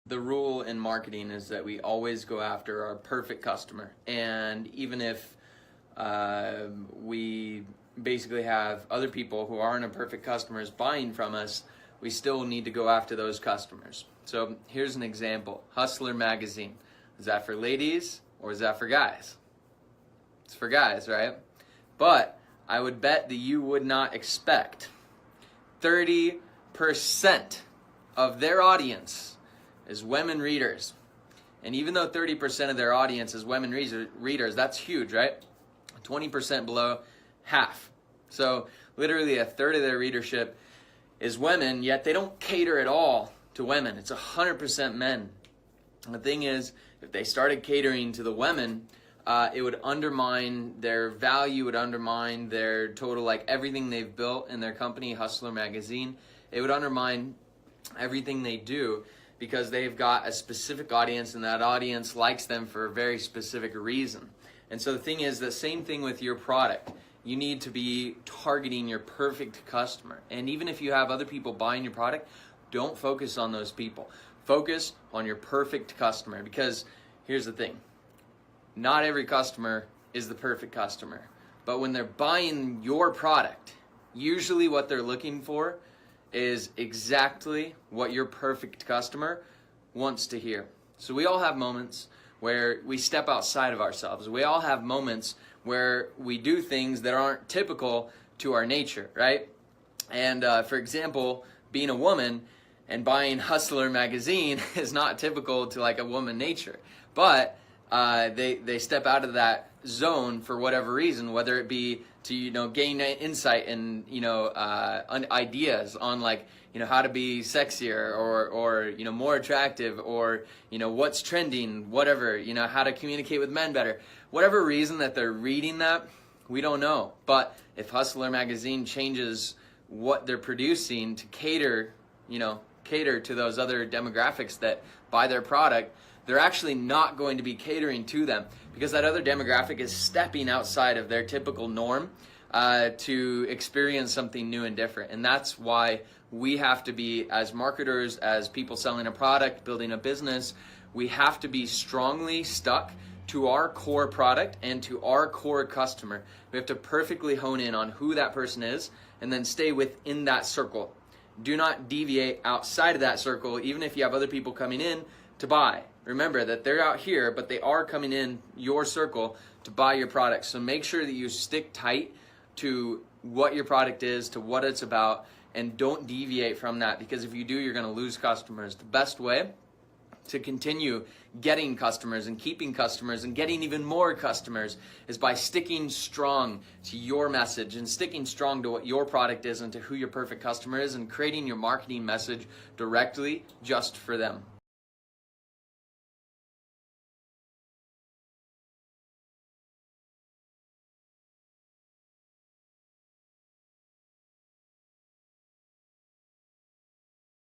The rule in marketing is that we always go after our perfect customer. And even if we basically have other people who aren't our perfect customers buying from us, we still need to go after those customers. So here's an example. Hustler magazine. Is that for ladies or is that for guys? It's for guys, right? But I would bet that you would not expect 30% of their audience is women readers. And even though 30% of their audience is women readers, that's huge, right? 20% below, half. So literally a third of their readership is women, yet they don't cater at all to women. It's 100% men. And the thing is, if they started catering to the women, it would undermine their value, would undermine their total, like everything they've built in their company, Hustler Magazine. It would undermine everything they do because they've got a specific audience and that audience likes them for a very specific reason. And so the thing is, the same thing with your product. You need to be targeting your perfect customer. And even if you have other people buying your product, don't focus on those people. Focus on your perfect customer, because here's the thing. Not every customer is the perfect customer. But when they're buying your product, usually what they're looking for is exactly what your perfect customer wants to hear. So we all have moments where we step outside of ourselves. We all have moments where we do things that aren't typical to our nature, right? And for example, being a woman and buying Hustler magazine is not typical to like a woman nature. But they step out of that zone for whatever reason, whether it be to gain insight and ideas on like how to be sexier or more attractive, or what's trending, whatever, how to communicate with men better. Whatever reason that they're reading that, we don't know. But if Hustler magazine changes what they're producing to cater to those other demographics that buy their product, they're actually not going to be catering to them, because that other demographic is stepping outside of their typical norm to experience something new and different. And that's why we have to be, as marketers, as people selling a product, building a business, we have to be strongly stuck to our core product and to our core customer. We have to perfectly hone in on who that person is and then stay within that circle. Do not deviate outside of that circle, even if you have other people coming in to buy. Remember that they're out here, but they are coming in your circle to buy your product. So make sure that you stick tight to what your product is, to what it's about, and don't deviate from that, because if you do, you're going to lose customers. The best way to continue getting customers and keeping customers and getting even more customers is by sticking strong to your message and sticking strong to what your product is and to who your perfect customer is, and creating your marketing message directly just for them.